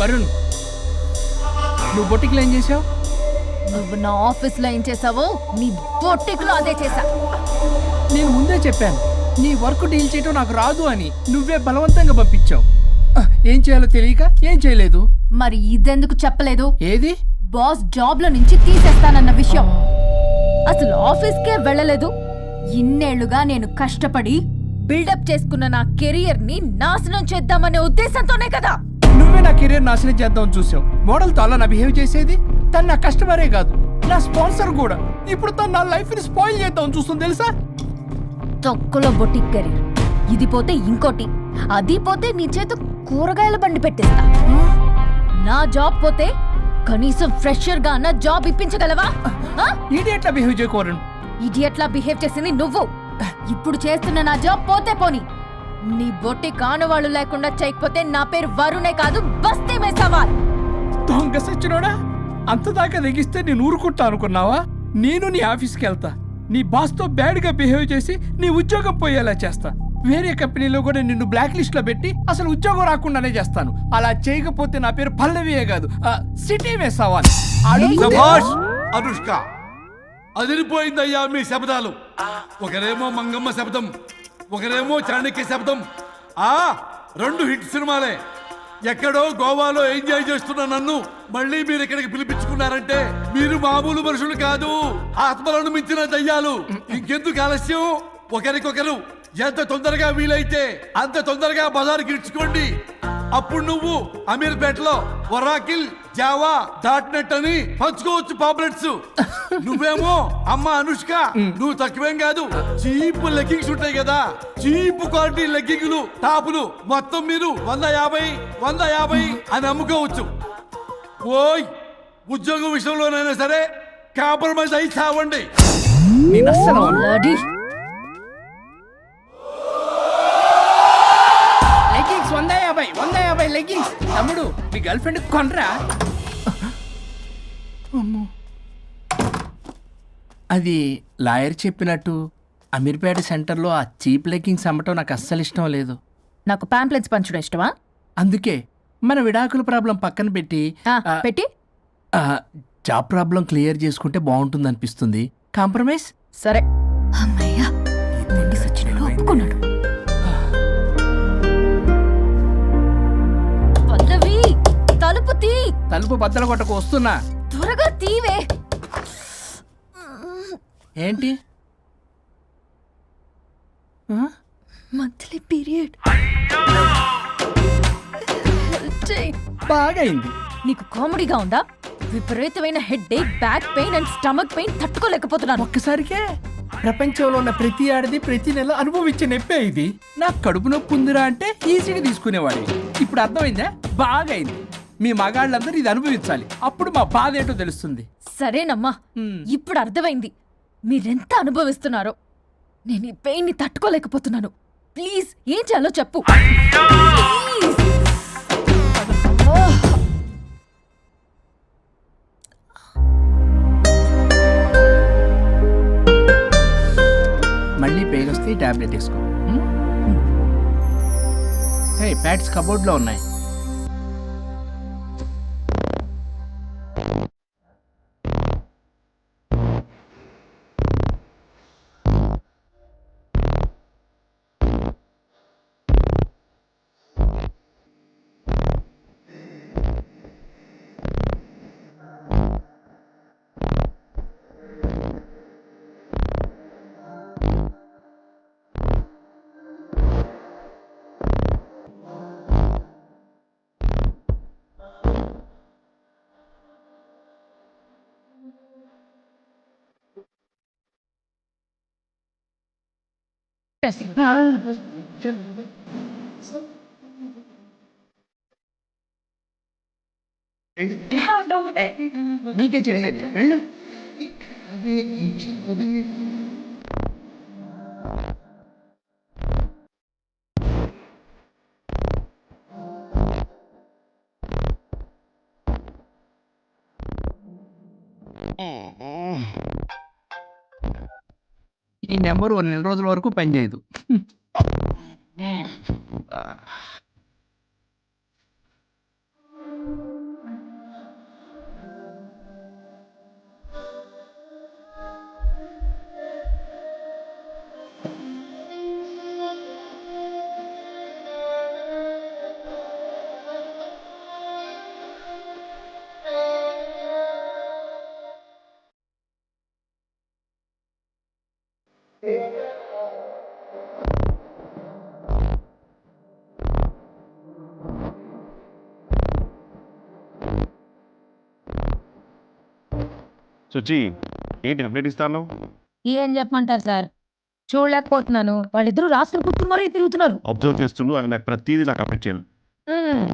వరుణ్, నువ్వు బొటిక్లో ఏం చేసావు? నువ్వు నా ఆఫీస్లో ఏం చేసావో నీ బొట్టిక్లో అదే చేశా. నేను ముందే చెప్పాను నీ వర్క్ డీల్ చేయటం నాకు రాదు అని. నువ్వే బలవంతంగా పంపించావు. ఏం చేయాలో తెలియక ఏం చేయలేదు. మరి ఇదెందుకు చెప్పలేదు? ఏది? బాస్ జాబ్లో నుంచి తీసేస్తానన్న విషయం. అసలు ఆఫీస్కే వెళ్ళలేదు. ఇన్నేళ్లుగా నేను కష్టపడి బిల్డప్ చేసుకున్న నా కెరియర్ ని నాశనం చేద్దామనే ఉద్దేశంతోనే కదా. నువ్వే నా కెరీర్ నాశనం చేద్దామని చూసావు. మోడల్తో అలా నా బిహేవ్ చేసేది. తను నా కస్టమరే కాదు, నా స్పాన్సర్ కూడా. ఇప్పుడు తను నా లైఫ్ ని స్పాయిల్ చేద్దామని చూస్తుంది తెలుసా? తొక్కలో బొటిక్ కెరీర్. ఇది పోతే ఇంకోటి, అది పోతే నీ చేత కూరగాయల బండి పెట్టిస్తా. నా జాబ్ పోతే కనీసం ఫ్రెషర్ గా అన్న జాబ్ ఇప్పించగలవా? ఇడియట్లా బిహేవ్ చేయకూడదు. ఇడియట్లా బిహేవ్ చేసింది నువ్వు. ఇప్పుడు చేస్తున్న నా జాబ్ పోతే పోని, నీ బొట్టి కానువాళ్ళు లేకుండా చేయకపోతే నా పేరు వరుణే కాదు, బస్తీ మే సవాల్. దొంగ సచ్చినోడా, అంతదాకా తెగిస్తే నేను ఊరుకుంటా అనుకున్నావా? నేను నీ ఆఫీస్కి వెళ్తా, నీ బాస్తో బ్యాడ్గా బిహేవ్ చేసి నీ ఉద్యోగం పోయేలా చేస్తా. వేరే కంపెనీలో కూడా నిన్ను బ్లాక్ లిస్ట్ లో పెట్టి అసలు ఉద్యోగం రాకుండానే చేస్తాను. అలా చేయకపోతే నా పేరు పల్లవియే కాదు, సిటీ మే సవాల్. అనుష్క, అదిరిపోయిందయ్యా మీ శబ్దాలు. ఒకరేమో మంగమ్మ శబ్దం, ఒకరేమో చాణక్య శబ్దం. రెండు హిట్ సినిమాలే. ఎక్కడో గోవాలో ఎంజాయ్ చేస్తున్న నన్ను మళ్ళీ మీరు ఇక్కడికి పిలిపించుకున్నారంటే మీరు మామూలు మనుషులు కాదు, ఆత్మలను మించిన దయ్యాలు. ఇంకెందుకు ఆలస్యం? ఒకరికొకరు ఎంత తొందరగా వీలైతే అంత తొందరగా బజారు గిడ్చుకోండి. అప్పుడు నువ్వు అమీర్పేటలో వరాకిల్, జావా, డాట్ అని పంచుకోవచ్చు పాంప్లెట్స్. నువ్వేమో అమ్మ అనుష్క, నువ్వు తక్కువేం కాదు. చీప్ లెగ్గింగ్స్ ఉంటాయి కదా, చీప్ క్వాలిటీ లెగ్గింగ్లు, టాపులు మొత్తం మీరు 150 అని అమ్ముకోవచ్చు. ఓయ్, ఉద్యోగం విషయంలోనైనా సరే కాంప్రమైజ్ అయి చావండి. నేను అస్సలు లెగ్గింగ్స్ 150 లెగ్గింగ్స్. తమ్ముడు, మీ గర్ల్ ఫ్రెండ్ కొనరా? అది లాయర్ చెప్పినట్టు అమీర్పేట సెంటర్లో ఆ చీప్ లెగ్గింగ్స్ అమ్మటం నాకు అస్సలు ఇష్టం లేదు. నాకు పాంప్లెట్స్ పంచడం ఇష్టమా? అందుకే మన విడాకుల ప్రాబ్లం పక్కన పెట్టి పెట్టి జాబ్ ప్రాబ్లం క్లియర్ చేసుకుంటే బాగుంటుంది అనిపిస్తుంది. కాంప్రమైజ్? సరే. అమ్మయ్యా, సచ్చినోడు ఒప్పుకున్నాడు. పల్లవి, తలుపు తీ. తలుపు బద్దల కొట్టకు, వస్తున్నా. త్వరగా తీవే. ఏంటి? Monthly period. బాగైంది. నీకు కామెడీగా ఉందా? విపరీతమైన headache, back pain and stomach pain తట్టుకోలేకపోతున్నాను. ఒక్కసారికే ప్రపంచంలో ఉన్న ప్రతి ఆడది ప్రతి నెల అనుభవించే నొప్పే ఇది. నాకు కడుపు నొప్పి ఉందిరా అంటే ఈజీగా తీసుకునేవాడి. ఇప్పుడు అర్థమైందా? బాగైంది. మీ మగాళ్ళందరూ ఇది అనుభవించాలి, అప్పుడు మా బాధ ఏంటో తెలుస్తుంది. సరేనమ్మా, ఇప్పుడు అర్థమైంది మీరెంత అనుభవిస్తున్నారో. నేను ఈ పెయిన్ ని తట్టుకోలేకపోతున్నాను. ప్లీజ్, ఏం చేయాలో చెప్పు. మళ్ళీ పెయిన్ వస్తే టాబ్లెట్ వేసుకో. హే, ప్యాడ్స్ కబోర్డ్లో ఉన్నాయి. నీకే చేయండి. ఈ నెంబర్ 1 నెల రోజుల వరకు పనిచేయదు. సుచి ఏంటి అప్డేట్ ఇస్తాను? ఏం చెప్పమంటారు సార్, చూడలేకపోతున్నాను. వాళ్ళిద్దరూ రాష్ట్రం కూర్చుని మరీ తిరుగుతున్నారు. అబ్జర్వ్ చేస్తుండు, అవి నాకు ప్రతిదీ నాకు అప్డేట్ చేయాలి. మ్మ్.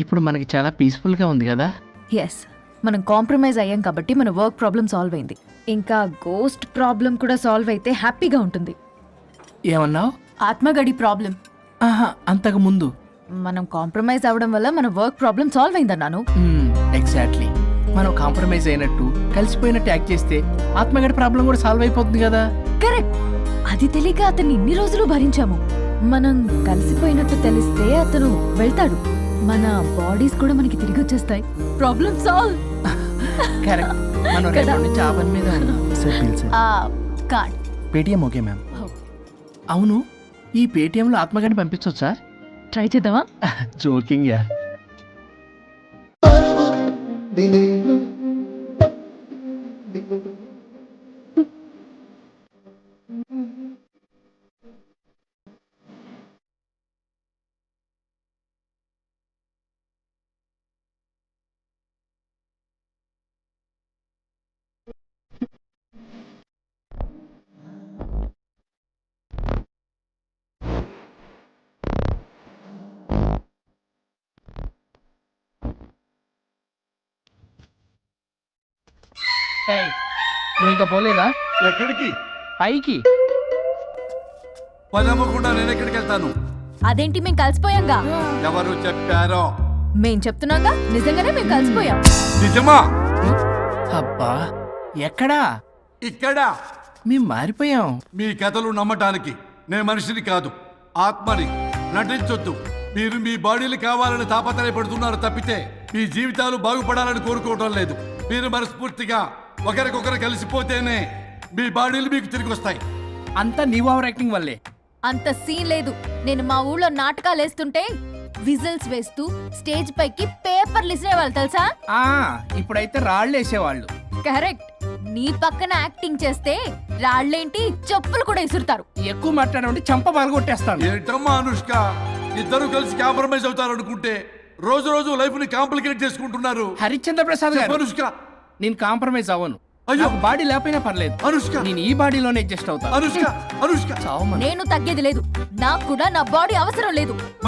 ఇప్పుడు మనకి చాలా పీస్ఫుల్గా ఉంది కదా. ఎస్, మనం కాంప్రమైజ్ అయ్యాం కాబట్టి మన వర్క్ ప్రాబ్లం సాల్వ్ అయింది. ఇంకా గోస్ట్ ప్రాబ్లం కూడా సాల్వ్ అయితే హ్యాపీగా ఉంటుంది. ఏమన్నావు? ఆత్మగడి ప్రాబ్లం ఆహా, అంతకు ముందు. మనం కాంప్రమైజ్ అవ్వడం వల్ల మన వర్క్ ప్రాబ్లం సాల్వ్ అయిందన్నాను. ఎగ్జాక్ట్లీ. మనం కాంప్రమైజ్ అయినట్టు కలిసిపోయినట్టు యాక్ట్ చేస్తే ఆత్మగడి ప్రాబ్లం కూడా సాల్వ్ అయిపోతుంది కదా. కరెక్ట్. అది తెలియక అతన్ని ఇన్ని రోజులు భరించాము. మనం కలిసిపోయినట్టు తెలిస్తే అతను వెళ్తాడు. మన బాడీస్ కూడా మనకి తిరిగి వచ్చేస్తాయి. Problem solve. కరెక్ట్. మనం కదా. రేపటి నుంచి ఆ పని మీద ఉన్నాం. ఆ కార్డ్ పేటిఎం ఓకే మ్యామ్. అవును, ఈ పేటిఎంలో ఆత్మగడి పంపించవచ్చా? ట్రై చేద్దామా? Joking yeah. నువ్వు ఇంకా పోలేదా ఎక్కడికి? పైకి? పని అమ్మకుండా నేను ఎక్కడికి వెళ్తాను? అదేంటి, మేము కలిసిపోయాంగా. ఎవరు చెప్పారో? మేం చెప్తున్నాగా, నిజంగానే మేము కలిసిపోయాం. నిజమా? అబ్బా, ఎక్కడా? ఇక్కడ. మేము మారిపోయాం. మీ కథలు నమ్మటానికి నేను మనిషిని కాదు, ఆత్మని. నటించొద్దు. మీరు మీ బాడీలు కావాలని తాపత్రయపడుతున్నారు తప్పితే మీ జీవితాలు బాగుపడాలని కోరుకోవడం లేదు. మీరు మనస్ఫూర్తిగా ఒకరికొకరు కలిసిపోతేనే మీ బాడీలు మీకు తిరిగి వస్తాయి. అంతా నీ ఓవర్ యాక్టింగ్ వల్లే. అంత సీన్ లేదు. నేను మా ఊళ్ళో నాటకాలు వేస్తుంటే విజిల్స్ వేస్తూ స్టేజ్ పైకి పేపర్లు ఇసిరేవాళ్ళు తెలుసా? ఆ, ఇప్పుడైతే రాళ్ళు వేసేవాళ్ళు. కరెక్ట్. నీ పక్కన యాక్టింగ్ చేస్తే రాళ్ళేంటి, చెప్పులు కూడా ఇసురుతారు. ఎక్కువ మాట్లాడమంటే చంప పగలగొట్టేస్తాను. ఏంటమ్మా అనుష్క, ఇద్దరు కలిసి కాంప్రమైజ్ అవుతారు అనుకుంటే రోజు రోజు లైఫ్ ని కాంప్లికేట్ చేసుకుంటున్నారు. హరిశ్చంద్ర ప్రసాద్ చెప్పు గారు, అనుష్క. నేను కాంప్రమైజ్ అవ్వను. అయ్యో. నాకు బాడీ లేకపోయినా పర్లేదు. అనుష్క, నేను ఈ బాడీలోనే అడ్జస్ట్ అవుతాను. అనుష్క, అనుష్క. చావమను. నేను తగ్గేది లేదు. నాకు కూడా నా బాడీ అవసరం లేదు.